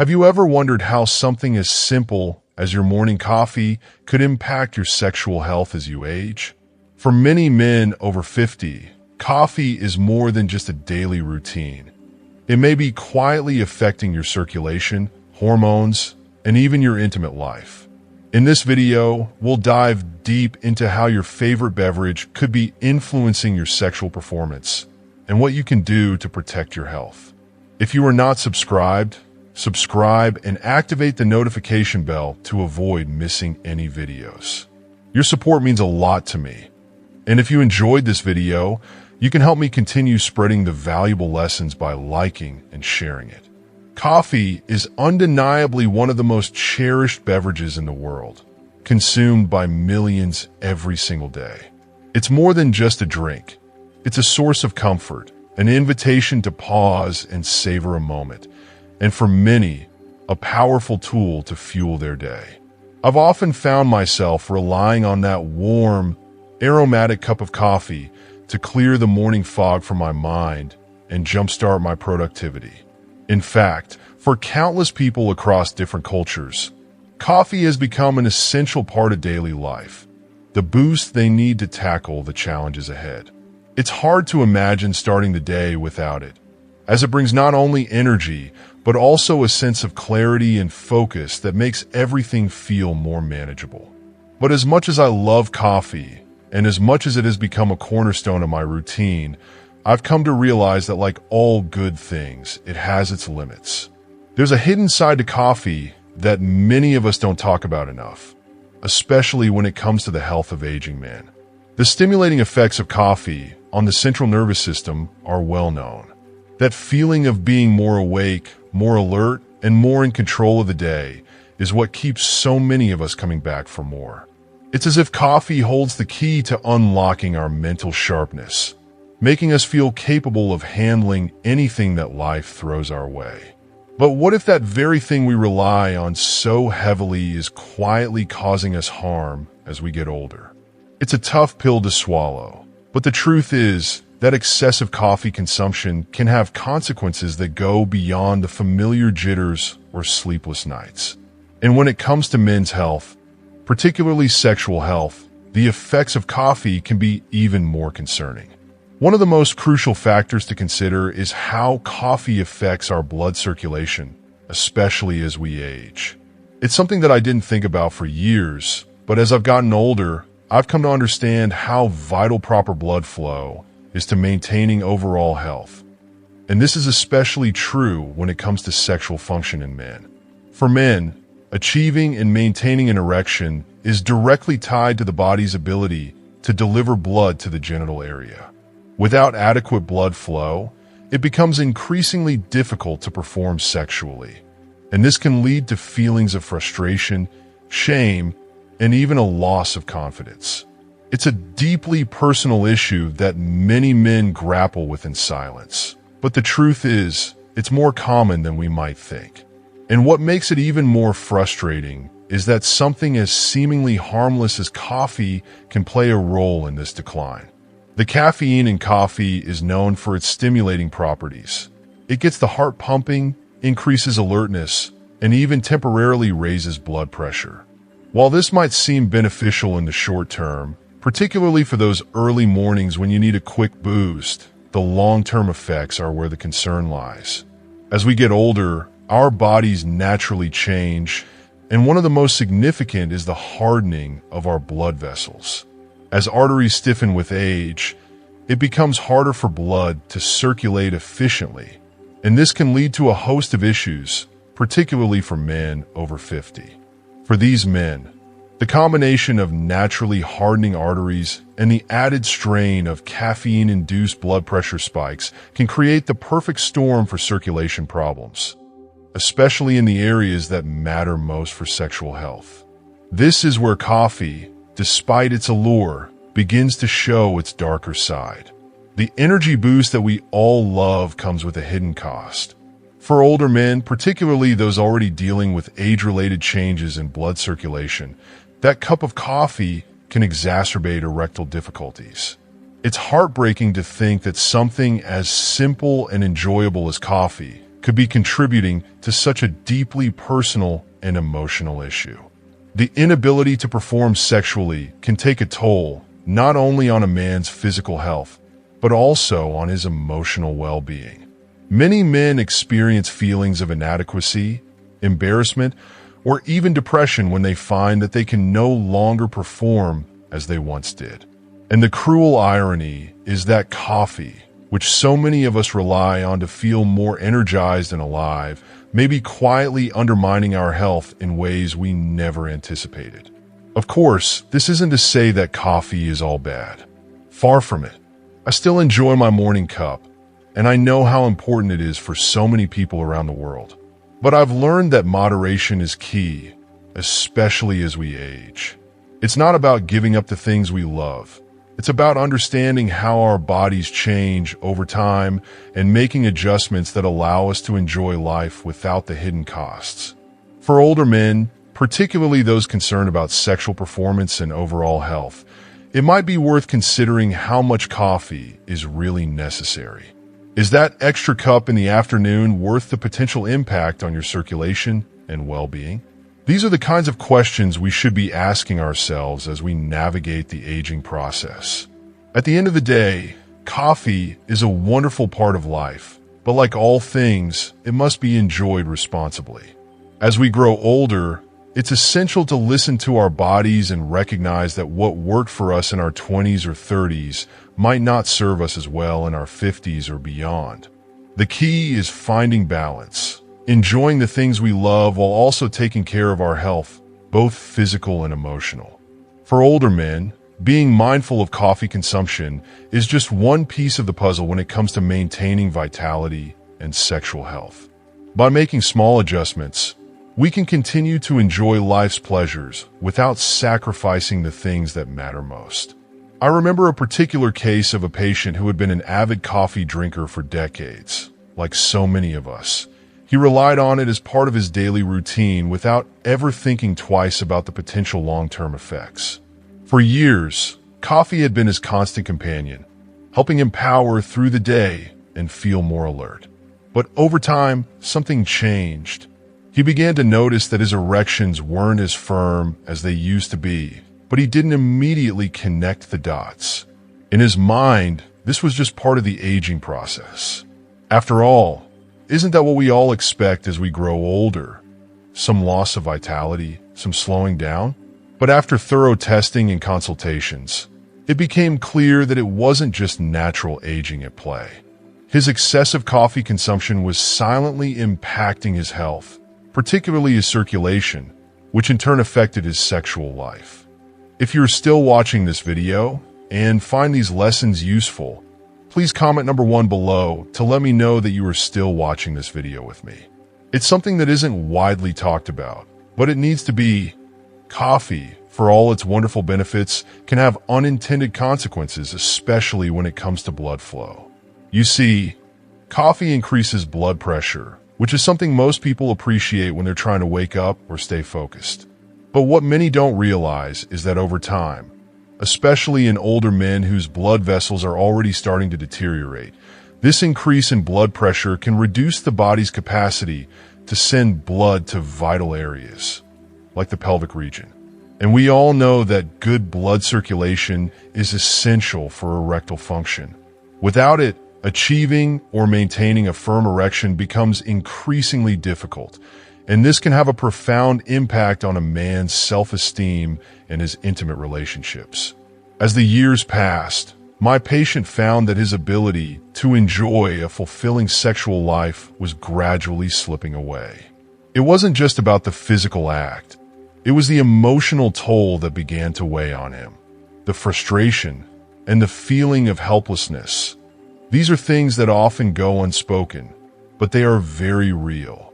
Have you ever wondered how something as simple as your morning coffee could impact your sexual health as you age? For many men over 50, coffee is more than just a daily routine. It may be quietly affecting your circulation, hormones, and even your intimate life. In this video, we'll dive deep into how your favorite beverage could be influencing your sexual performance and what you can do to protect your health. If you are not subscribed, subscribe and activate the notification bell to avoid missing any videos. Your support means a lot to me. And if you enjoyed this video, you can help me continue spreading the valuable lessons by liking and sharing it. Coffee is undeniably one of the most cherished beverages in the world, consumed by millions every single day. It's more than just a drink. It's a source of comfort, an invitation to pause and savor a moment, and for many, a powerful tool to fuel their day. I've often found myself relying on that warm, aromatic cup of coffee to clear the morning fog from my mind and jumpstart my productivity. In fact, for countless people across different cultures, coffee has become an essential part of daily life, the boost they need to tackle the challenges ahead. It's hard to imagine starting the day without it, as it brings not only energy, but also a sense of clarity and focus that makes everything feel more manageable. But as much as I love coffee, and as much as it has become a cornerstone of my routine, I've come to realize that like all good things, it has its limits. There's a hidden side to coffee that many of us don't talk about enough, especially when it comes to the health of aging men. The stimulating effects of coffee on the central nervous system are well known. That feeling of being more awake, more alert, and more in control of the day is what keeps so many of us coming back for more. It's as if coffee holds the key to unlocking our mental sharpness, making us feel capable of handling anything that life throws our way. But what if that very thing we rely on so heavily is quietly causing us harm as we get older? It's a tough pill to swallow, but the truth is that excessive coffee consumption can have consequences that go beyond the familiar jitters or sleepless nights. And when it comes to men's health, particularly sexual health, the effects of coffee can be even more concerning. One of the most crucial factors to consider is how coffee affects our blood circulation, especially as we age. It's something that I didn't think about for years, but as I've gotten older, I've come to understand how vital proper blood flow is to maintaining overall health. And this is especially true when it comes to sexual function in men. For men, achieving and maintaining an erection is directly tied to the body's ability to deliver blood to the genital area. Without adequate blood flow, it becomes increasingly difficult to perform sexually, and this can lead to feelings of frustration, shame, and even a loss of confidence. It's a deeply personal issue that many men grapple with in silence, but the truth is, it's more common than we might think. And what makes it even more frustrating is that something as seemingly harmless as coffee can play a role in this decline. The caffeine in coffee is known for its stimulating properties. It gets the heart pumping, increases alertness, and even temporarily raises blood pressure. While this might seem beneficial in the short term, particularly for those early mornings when you need a quick boost, the long-term effects are where the concern lies. As we get older, our bodies naturally change, and one of the most significant is the hardening of our blood vessels. As arteries stiffen with age, it becomes harder for blood to circulate efficiently, and this can lead to a host of issues, particularly for men over 50. For these men, the combination of naturally hardening arteries and the added strain of caffeine-induced blood pressure spikes can create the perfect storm for circulation problems, especially in the areas that matter most for sexual health. This is where coffee, despite its allure, begins to show its darker side. The energy boost that we all love comes with a hidden cost. For older men, particularly those already dealing with age-related changes in blood circulation, that cup of coffee can exacerbate erectile difficulties. It's heartbreaking to think that something as simple and enjoyable as coffee could be contributing to such a deeply personal and emotional issue. The inability to perform sexually can take a toll not only on a man's physical health, but also on his emotional well-being. Many men experience feelings of inadequacy, embarrassment, or even depression when they find that they can no longer perform as they once did. And the cruel irony is that coffee, which so many of us rely on to feel more energized and alive, may be quietly undermining our health in ways we never anticipated. Of course, this isn't to say that coffee is all bad. Far from it. I still enjoy my morning cup, and I know how important it is for so many people around the world. But I've learned that moderation is key, especially as we age. It's not about giving up the things we love. It's about understanding how our bodies change over time and making adjustments that allow us to enjoy life without the hidden costs. For older men, particularly those concerned about sexual performance and overall health, it might be worth considering how much coffee is really necessary. Is that extra cup in the afternoon worth the potential impact on your circulation and well-being? These are the kinds of questions we should be asking ourselves as we navigate the aging process. At the end of the day, coffee is a wonderful part of life, but like all things, it must be enjoyed responsibly. As we grow older, it's essential to listen to our bodies and recognize that what worked for us in our 20s or 30s might not serve us as well in our 50s or beyond. The key is finding balance, enjoying the things we love while also taking care of our health, both physical and emotional. For older men, being mindful of coffee consumption is just one piece of the puzzle when it comes to maintaining vitality and sexual health. By making small adjustments, we can continue to enjoy life's pleasures without sacrificing the things that matter most. I remember a particular case of a patient who had been an avid coffee drinker for decades. Like so many of us, he relied on it as part of his daily routine without ever thinking twice about the potential long-term effects. For years, coffee had been his constant companion, helping him power through the day and feel more alert. But over time, something changed. He began to notice that his erections weren't as firm as they used to be, but he didn't immediately connect the dots. In his mind, this was just part of the aging process. After all, isn't that what we all expect as we grow older? Some loss of vitality, some slowing down? But after thorough testing and consultations, it became clear that it wasn't just natural aging at play. His excessive coffee consumption was silently impacting his health, particularly his circulation, which in turn affected his sexual life. If you're still watching this video and find these lessons useful, please comment number 1 below to let me know that you are still watching this video with me. It's something that isn't widely talked about, but it needs to be. Coffee, for all its wonderful benefits, can have unintended consequences, especially when it comes to blood flow. You see, coffee increases blood pressure, which is something most people appreciate when they're trying to wake up or stay focused. But what many don't realize is that over time, especially in older men whose blood vessels are already starting to deteriorate, this increase in blood pressure can reduce the body's capacity to send blood to vital areas, like the pelvic region. And we all know that good blood circulation is essential for erectile function. Without it, achieving or maintaining a firm erection becomes increasingly difficult, and this can have a profound impact on a man's self-esteem and his intimate relationships. As the years passed, my patient found that his ability to enjoy a fulfilling sexual life was gradually slipping away. It wasn't just about the physical act. It was the emotional toll that began to weigh on him. The frustration and the feeling of helplessness. These are things that often go unspoken, but they are very real.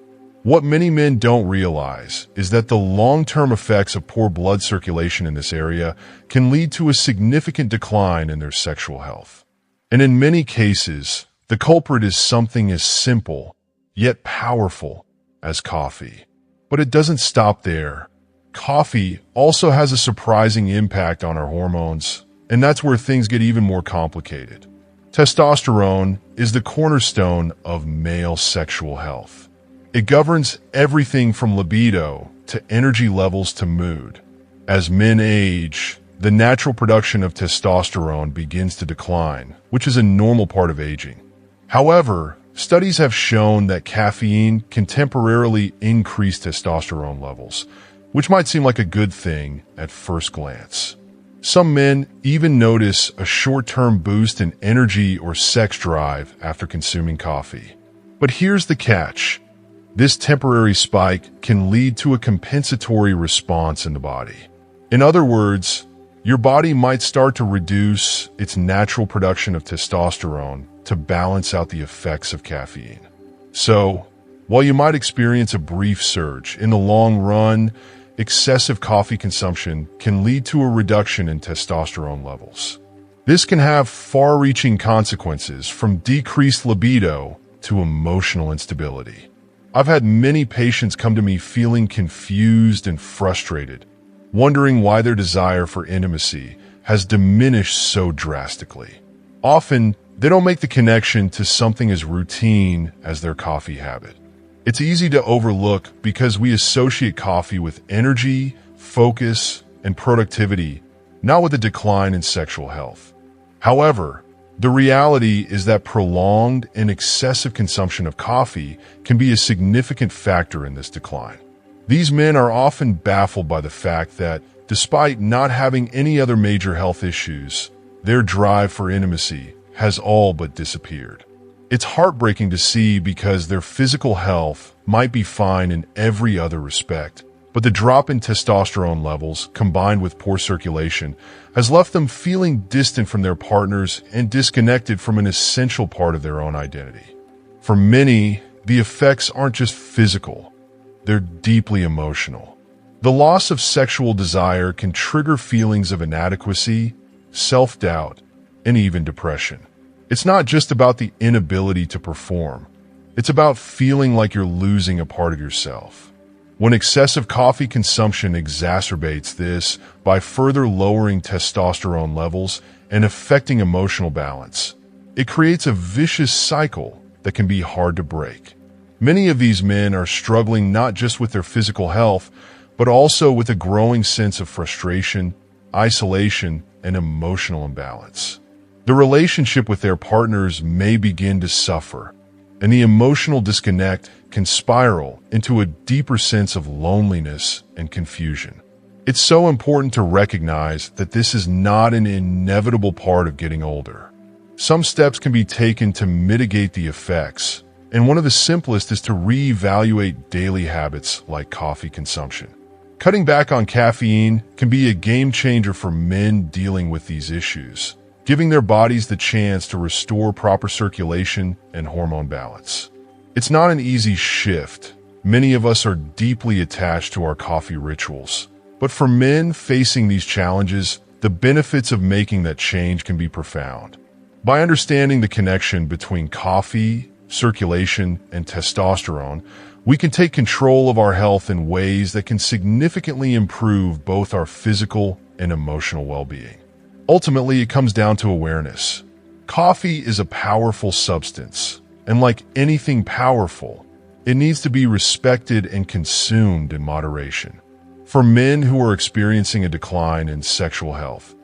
What many men don't realize is that the long-term effects of poor blood circulation in this area can lead to a significant decline in their sexual health. And in many cases, the culprit is something as simple, yet powerful, as coffee. But it doesn't stop there. Coffee also has a surprising impact on our hormones, and that's where things get even more complicated. Testosterone is the cornerstone of male sexual health. It governs everything from libido to energy levels to mood. As men age, the natural production of testosterone begins to decline, which is a normal part of aging. However, studies have shown that caffeine can temporarily increase testosterone levels, which might seem like a good thing at first glance. Some men even notice a short-term boost in energy or sex drive after consuming coffee. But here's the catch. This temporary spike can lead to a compensatory response in the body. In other words, your body might start to reduce its natural production of testosterone to balance out the effects of caffeine. So, while you might experience a brief surge, in the long run, excessive coffee consumption can lead to a reduction in testosterone levels. This can have far-reaching consequences, from decreased libido to emotional instability. I've had many patients come to me feeling confused and frustrated, wondering why their desire for intimacy has diminished so drastically. Often, they don't make the connection to something as routine as their coffee habit. It's easy to overlook because we associate coffee with energy, focus, and productivity, not with a decline in sexual health. However, the reality is that prolonged and excessive consumption of coffee can be a significant factor in this decline. These men are often baffled by the fact that, despite not having any other major health issues, their drive for intimacy has all but disappeared. It's heartbreaking to see because their physical health might be fine in every other respect, but the drop in testosterone levels, combined with poor circulation, has left them feeling distant from their partners and disconnected from an essential part of their own identity. For many, the effects aren't just physical, they're deeply emotional. The loss of sexual desire can trigger feelings of inadequacy, self-doubt, and even depression. It's not just about the inability to perform. It's about feeling like you're losing a part of yourself. When excessive coffee consumption exacerbates this by further lowering testosterone levels and affecting emotional balance, it creates a vicious cycle that can be hard to break. Many of these men are struggling not just with their physical health, but also with a growing sense of frustration, isolation, and emotional imbalance. The relationship with their partners may begin to suffer, and the emotional disconnect can spiral into a deeper sense of loneliness and confusion. It's so important to recognize that this is not an inevitable part of getting older. Some steps can be taken to mitigate the effects, and one of the simplest is to reevaluate daily habits like coffee consumption. Cutting back on caffeine can be a game changer for men dealing with these issues, giving their bodies the chance to restore proper circulation and hormone balance. It's not an easy shift. Many of us are deeply attached to our coffee rituals. But for men facing these challenges, the benefits of making that change can be profound. By understanding the connection between coffee, circulation, and testosterone, we can take control of our health in ways that can significantly improve both our physical and emotional well-being. Ultimately, it comes down to awareness. Coffee is a powerful substance, and like anything powerful, it needs to be respected and consumed in moderation. For men who are experiencing a decline in sexual health,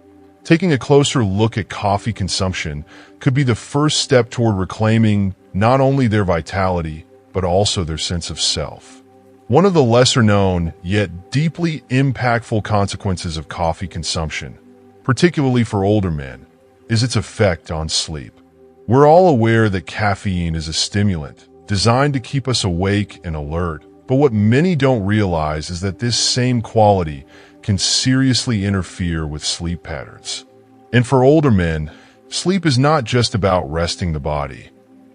taking a closer look at coffee consumption could be the first step toward reclaiming not only their vitality, but also their sense of self. One of the lesser-known, yet deeply impactful consequences of coffee consumption, particularly for older men, is its effect on sleep. We're all aware that caffeine is a stimulant designed to keep us awake and alert, but what many don't realize is that this same quality can seriously interfere with sleep patterns. And for older men, sleep is not just about resting the body.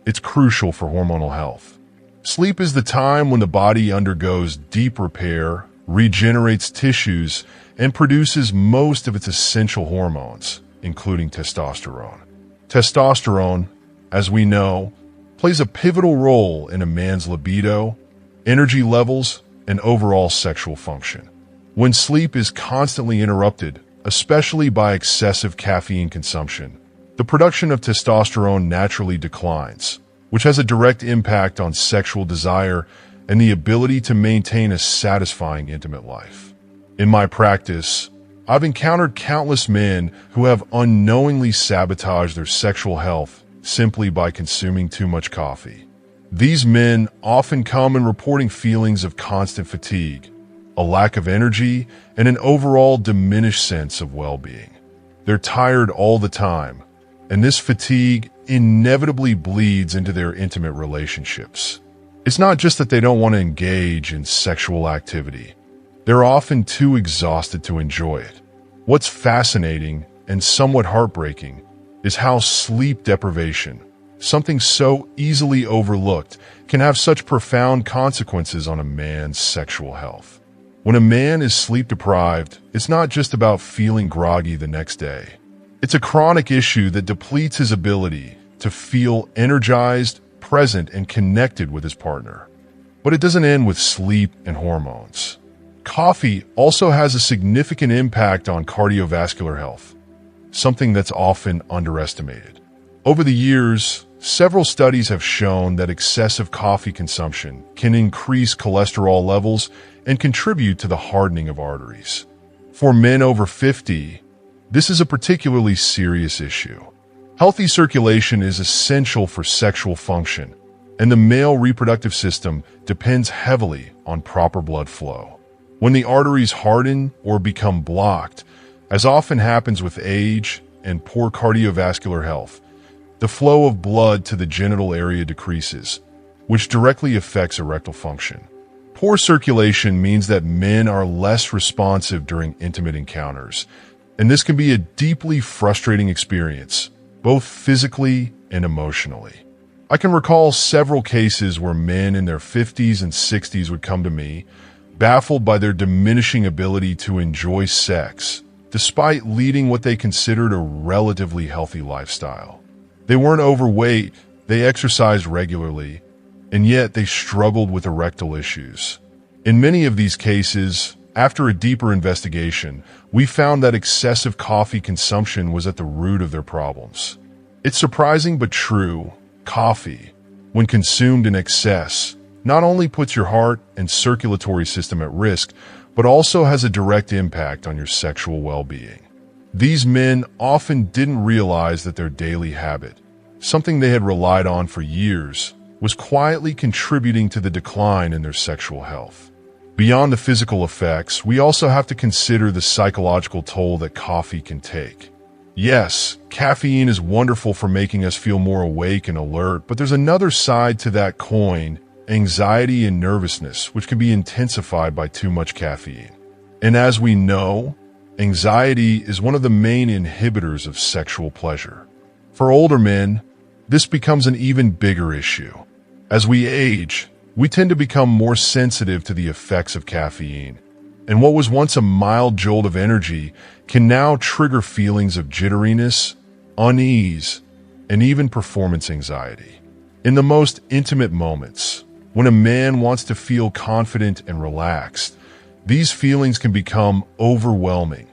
It's crucial for hormonal health. Sleep is the time when the body undergoes deep repair, regenerates tissues, and produces most of its essential hormones, including testosterone. Testosterone, as we know, plays a pivotal role in a man's libido, energy levels, and overall sexual function. When sleep is constantly interrupted, especially by excessive caffeine consumption, the production of testosterone naturally declines, which has a direct impact on sexual desire and the ability to maintain a satisfying intimate life. In my practice, I've encountered countless men who have unknowingly sabotaged their sexual health simply by consuming too much coffee. These men often come in reporting feelings of constant fatigue, a lack of energy, and an overall diminished sense of well-being. They're tired all the time, and this fatigue inevitably bleeds into their intimate relationships. It's not just that they don't want to engage in sexual activity. They're often too exhausted to enjoy it. What's fascinating and somewhat heartbreaking is how sleep deprivation, something so easily overlooked, can have such profound consequences on a man's sexual health. When a man is sleep deprived, it's not just about feeling groggy the next day. It's a chronic issue that depletes his ability to feel energized, present, and connected with his partner. But it doesn't end with sleep and hormones. Coffee also has a significant impact on cardiovascular health, something that's often underestimated. Over the years, several studies have shown that excessive coffee consumption can increase cholesterol levels and contribute to the hardening of arteries. For men over 50, this is a particularly serious issue. Healthy circulation is essential for sexual function, and the male reproductive system depends heavily on proper blood flow. When the arteries harden or become blocked, as often happens with age and poor cardiovascular health, the flow of blood to the genital area decreases, which directly affects erectile function. Poor circulation means that men are less responsive during intimate encounters, and this can be a deeply frustrating experience, both physically and emotionally. I can recall several cases where men in their 50s and 60s would come to me, baffled by their diminishing ability to enjoy sex, despite leading what they considered a relatively healthy lifestyle. They weren't overweight, they exercised regularly, and yet they struggled with erectile issues. In many of these cases, after a deeper investigation, we found that excessive coffee consumption was at the root of their problems. It's surprising but true, coffee, when consumed in excess, not only puts your heart and circulatory system at risk, but also has a direct impact on your sexual well-being. These men often didn't realize that their daily habit, something they had relied on for years, was quietly contributing to the decline in their sexual health. Beyond the physical effects, we also have to consider the psychological toll that coffee can take. Yes, caffeine is wonderful for making us feel more awake and alert, but there's another side to that coin: anxiety and nervousness, which can be intensified by too much caffeine. And as we know, anxiety is one of the main inhibitors of sexual pleasure. For older men, this becomes an even bigger issue. As we age, we tend to become more sensitive to the effects of caffeine, and what was once a mild jolt of energy can now trigger feelings of jitteriness, unease, and even performance anxiety. In the most intimate moments, when a man wants to feel confident and relaxed, these feelings can become overwhelming,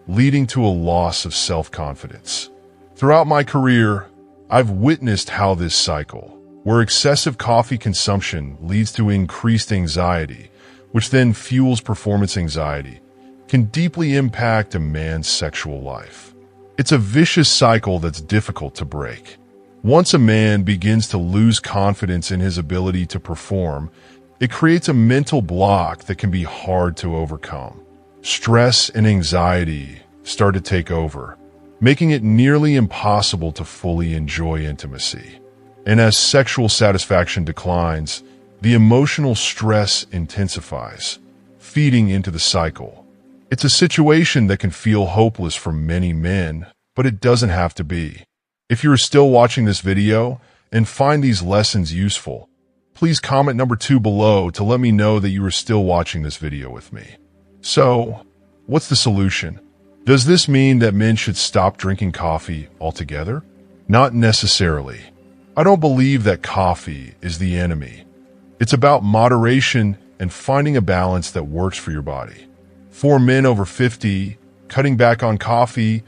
leading to a loss of self-confidence. Throughout my career, I've witnessed how this cycle, where excessive coffee consumption leads to increased anxiety, which then fuels performance anxiety, can deeply impact a man's sexual life. It's a vicious cycle that's difficult to break. Once a man begins to lose confidence in his ability to perform, it creates a mental block that can be hard to overcome. Stress and anxiety start to take over, making it nearly impossible to fully enjoy intimacy. And as sexual satisfaction declines, the emotional stress intensifies, feeding into the cycle. It's a situation that can feel hopeless for many men, but it doesn't have to be. If you are still watching this video and find these lessons useful, please comment number 2 below to let me know that you are still watching this video with me. So, what's the solution? Does this mean that men should stop drinking coffee altogether? Not necessarily. I don't believe that coffee is the enemy. It's about moderation and finding a balance that works for your body. For men over 50, cutting back on coffee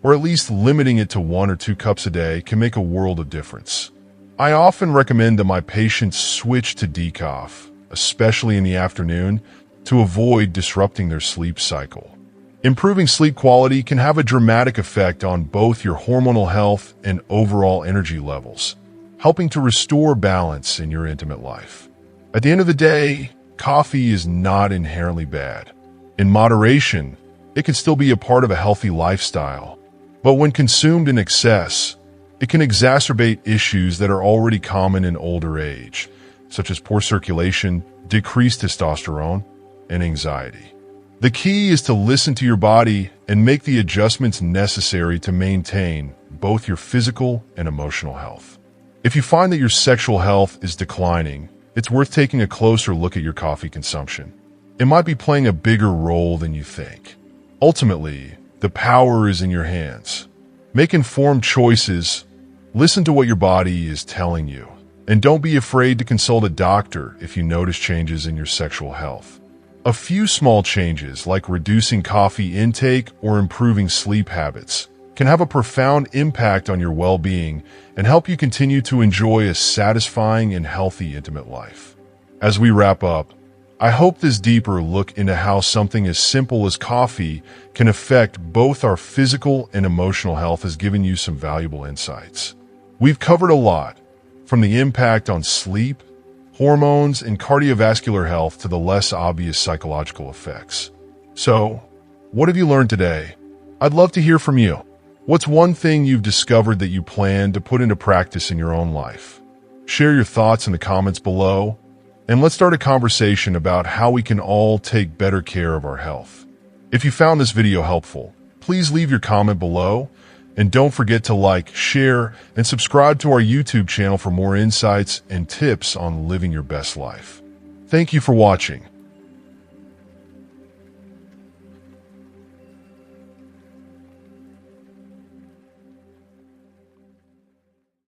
or at least limiting it to 1 or 2 cups a day can make a world of difference. I often recommend that my patients switch to decaf, especially in the afternoon, to avoid disrupting their sleep cycle. Improving sleep quality can have a dramatic effect on both your hormonal health and overall energy levels, helping to restore balance in your intimate life. At the end of the day, coffee is not inherently bad. In moderation, it can still be a part of a healthy lifestyle. But when consumed in excess, it can exacerbate issues that are already common in older age, such as poor circulation, decreased testosterone, and anxiety. The key is to listen to your body and make the adjustments necessary to maintain both your physical and emotional health. If you find that your sexual health is declining, it's worth taking a closer look at your coffee consumption. It might be playing a bigger role than you think. Ultimately, the power is in your hands. Make informed choices, listen to what your body is telling you, and don't be afraid to consult a doctor if you notice changes in your sexual health. A few small changes, like reducing coffee intake or improving sleep habits, can have a profound impact on your well-being and help you continue to enjoy a satisfying and healthy intimate life. As we wrap up, I hope this deeper look into how something as simple as coffee can affect both our physical and emotional health has given you some valuable insights. We've covered a lot, from the impact on sleep, hormones, and cardiovascular health to the less obvious psychological effects. So, what have you learned today? I'd love to hear from you. What's one thing you've discovered that you plan to put into practice in your own life? Share your thoughts in the comments below, and let's start a conversation about how we can all take better care of our health. If you found this video helpful, please leave your comment below, and don't forget to like, share, and subscribe to our YouTube channel for more insights and tips on living your best life. Thank you for watching.